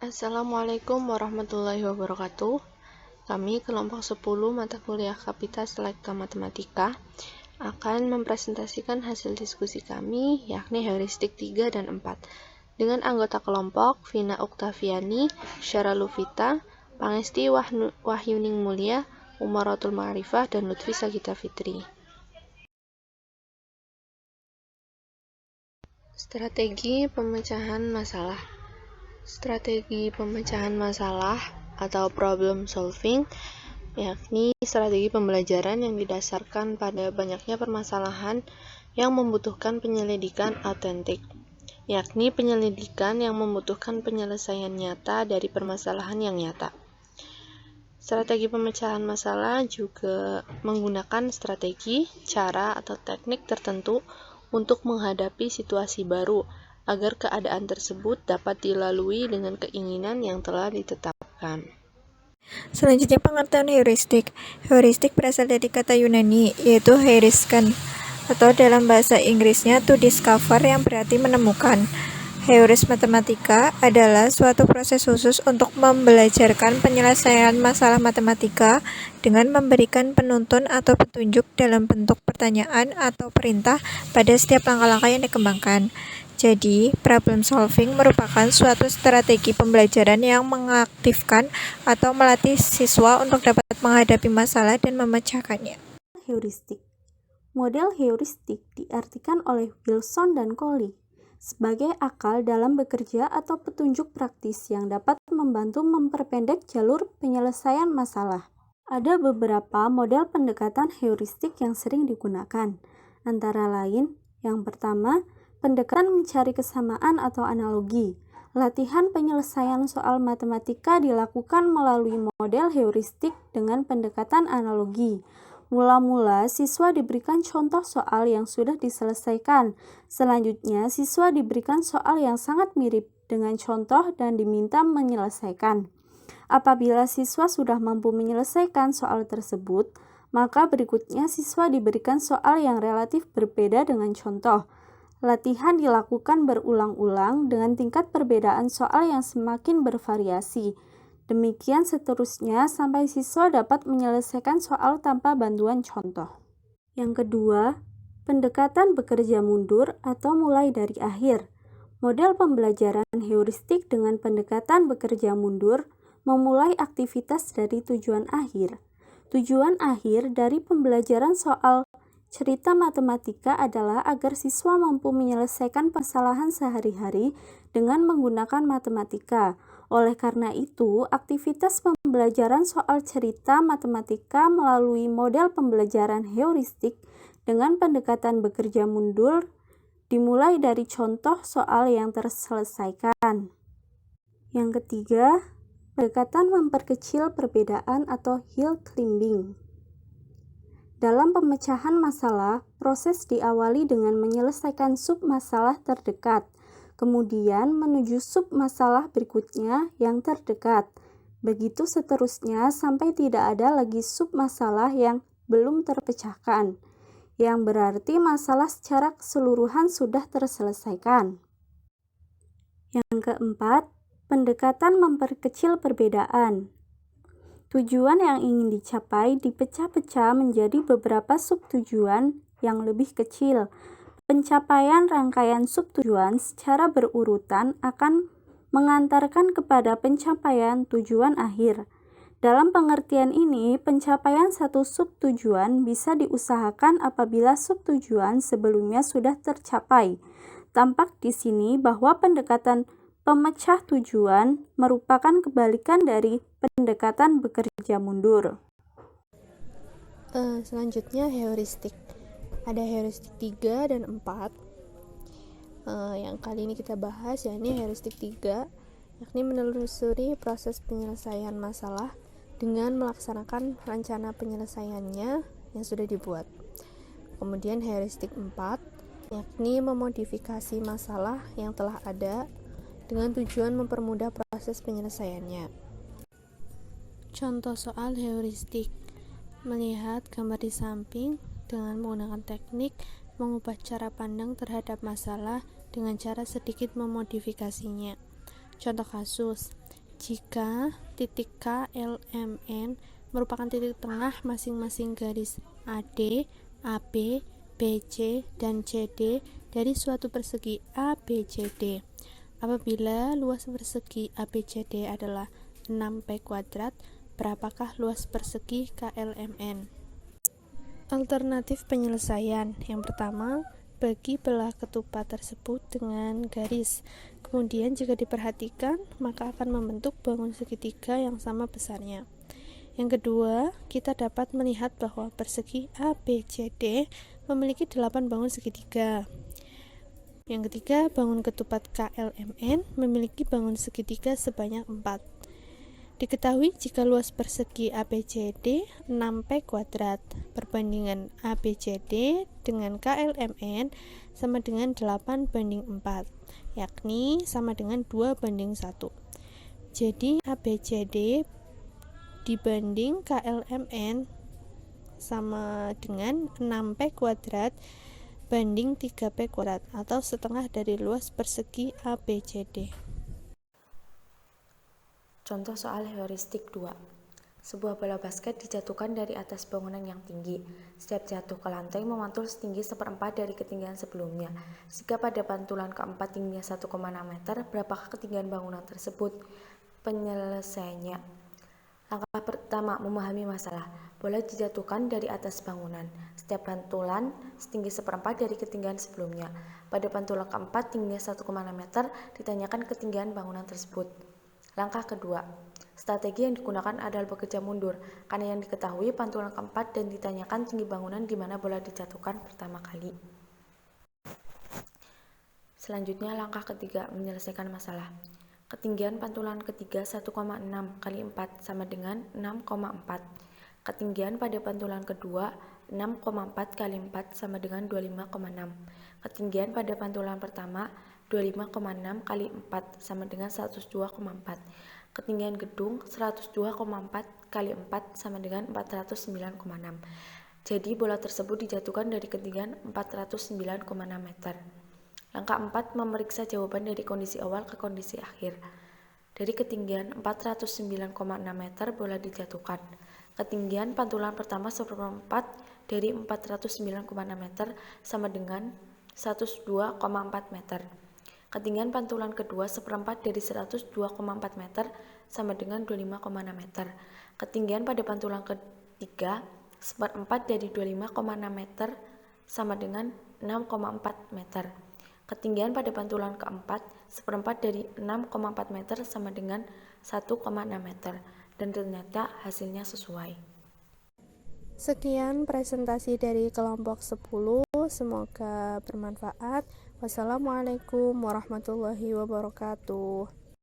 Assalamualaikum warahmatullahi wabarakatuh. Kami kelompok 10 mata kuliah Kapita Selekta Matematika akan mempresentasikan hasil diskusi kami, yakni heuristik 3 dan 4, dengan anggota kelompok Vina Oktaviani, Syara Lufita, Pangesti Wahyuning Mulia, Umaratul Ma'rifah, dan Lutfi Sagita Fitri. Strategi pemecahan masalah. Strategi pemecahan masalah atau problem solving yakni strategi pembelajaran yang didasarkan pada banyaknya permasalahan yang membutuhkan penyelidikan autentik, yakni penyelidikan yang membutuhkan penyelesaian nyata dari permasalahan yang nyata. Strategi pemecahan masalah juga menggunakan strategi, cara, atau teknik tertentu untuk menghadapi situasi baru, agar keadaan tersebut dapat dilalui dengan keinginan yang telah ditetapkan. Selanjutnya pengertian heuristik. Heuristik berasal dari kata Yunani, yaitu heurisken, atau dalam bahasa Inggrisnya to discover, yang berarti menemukan. Heuris matematika adalah suatu proses khusus untuk membelajarkan penyelesaian masalah matematika dengan memberikan penuntun atau petunjuk dalam bentuk pertanyaan atau perintah pada setiap langkah-langkah yang dikembangkan. Jadi, problem solving merupakan suatu strategi pembelajaran yang mengaktifkan atau melatih siswa untuk dapat menghadapi masalah dan memecahkannya. Heuristik. Model heuristik diartikan oleh Wilson dan Coley sebagai akal dalam bekerja atau petunjuk praktis yang dapat membantu memperpendek jalur penyelesaian masalah. Ada beberapa model pendekatan heuristik yang sering digunakan, antara lain, yang pertama, pendekatan mencari kesamaan atau analogi. Latihan penyelesaian soal matematika dilakukan melalui model heuristik dengan pendekatan analogi. Mula-mula, siswa diberikan contoh soal yang sudah diselesaikan. Selanjutnya, siswa diberikan soal yang sangat mirip dengan contoh dan diminta menyelesaikan. Apabila siswa sudah mampu menyelesaikan soal tersebut, maka berikutnya siswa diberikan soal yang relatif berbeda dengan contoh. Latihan dilakukan berulang-ulang dengan tingkat perbedaan soal yang semakin bervariasi. Demikian seterusnya sampai siswa dapat menyelesaikan soal tanpa bantuan contoh. Yang kedua, pendekatan bekerja mundur atau mulai dari akhir. Model pembelajaran heuristik dengan pendekatan bekerja mundur memulai aktivitas dari tujuan akhir. Tujuan akhir dari pembelajaran soal cerita matematika adalah agar siswa mampu menyelesaikan permasalahan sehari-hari dengan menggunakan matematika. Oleh karena itu, aktivitas pembelajaran soal cerita matematika melalui model pembelajaran heuristik dengan pendekatan bekerja mundur dimulai dari contoh soal yang terselesaikan. Yang ketiga, pendekatan memperkecil perbedaan atau hill climbing. Dalam pemecahan masalah, proses diawali dengan menyelesaikan sub-masalah terdekat, kemudian menuju sub-masalah berikutnya yang terdekat. Begitu seterusnya sampai tidak ada lagi sub-masalah yang belum terpecahkan, yang berarti masalah secara keseluruhan sudah terselesaikan. Yang keempat, pendekatan memperkecil perbedaan. Tujuan yang ingin dicapai dipecah-pecah menjadi beberapa subtujuan yang lebih kecil. Pencapaian rangkaian subtujuan secara berurutan akan mengantarkan kepada pencapaian tujuan akhir. Dalam pengertian ini, pencapaian satu subtujuan bisa diusahakan apabila subtujuan sebelumnya sudah tercapai. Tampak di sini bahwa pendekatan pemecah tujuan merupakan kebalikan dari pendekatan bekerja mundur. Selanjutnya heuristik. Ada heuristik 3 dan 4. Yang kali ini kita bahas yakni heuristik 3, yakni menelusuri proses penyelesaian masalah dengan melaksanakan rencana penyelesaiannya yang sudah dibuat. Kemudian heuristik 4, yakni memodifikasi masalah yang telah ada dengan tujuan mempermudah proses penyelesaiannya. Contoh soal heuristik: melihat gambar di samping dengan menggunakan teknik mengubah cara pandang terhadap masalah dengan cara sedikit memodifikasinya. Contoh kasus: jika titik KLMN merupakan titik tengah masing-masing garis AD, AB, BC, dan CD dari suatu persegi ABCD. Apabila luas persegi ABCD adalah 6P², berapakah luas persegi KLMN? Alternatif penyelesaian. Yang pertama, bagi belah ketupat tersebut dengan garis. Kemudian jika diperhatikan, maka akan membentuk bangun segitiga yang sama besarnya. Yang kedua, kita dapat melihat bahwa persegi ABCD memiliki 8 bangun segitiga. Yang ketiga, bangun ketupat KLMN memiliki bangun segitiga sebanyak 4. Diketahui jika luas persegi ABCD 6P², perbandingan ABCD dengan KLMN sama dengan 8:4, yakni sama dengan 2:1. Jadi ABCD dibanding KLMN sama dengan 6P² banding 3P² atau setengah dari luas persegi ABCD. Contoh soal heuristik 2. Sebuah bola basket dijatuhkan dari atas bangunan yang tinggi. Setiap jatuh ke lantai memantul setinggi 1/4 dari ketinggian sebelumnya. Jika pada pantulan keempat tingginya 1,6 meter, berapakah ketinggian bangunan tersebut? Penyelesaiannya. Langkah pertama, memahami masalah. Bola dijatuhkan dari atas bangunan. Setiap pantulan setinggi 1/4 dari ketinggian sebelumnya. Pada pantulan keempat tingginya 1,6 meter, ditanyakan ketinggian bangunan tersebut. Langkah kedua, strategi yang digunakan adalah bekerja mundur, karena yang diketahui pantulan keempat dan ditanyakan tinggi bangunan di mana bola dijatuhkan pertama kali. Selanjutnya, langkah ketiga, menyelesaikan masalah. Ketinggian pantulan ketiga 1,6 kali 4 sama dengan 6,4. Ketinggian pada pantulan kedua 6,4 kali 4 sama dengan 25,6. Ketinggian pada pantulan pertama 25,6 kali 4 sama dengan 102,4. Ketinggian gedung 102,4 kali 4 sama dengan 409,6. Jadi bola tersebut dijatuhkan dari ketinggian 409,6 meter. Langkah 4, memeriksa jawaban dari kondisi awal ke kondisi akhir. Dari ketinggian 409,6 meter bola dijatuhkan. Ketinggian pantulan pertama 1/4 dari 409,6 meter sama dengan 102,4 meter. Ketinggian pantulan kedua 1/4 dari 102,4 meter sama dengan 25,6 meter. Ketinggian pada pantulan ketiga 1/4 dari 25,6 meter sama dengan 6,4 meter. Ketinggian pada pantulan keempat 1/4 dari 6,4 meter sama dengan 1,6 meter. Dan ternyata hasilnya sesuai. Sekian presentasi dari kelompok 10, semoga bermanfaat. Wassalamualaikum warahmatullahi wabarakatuh.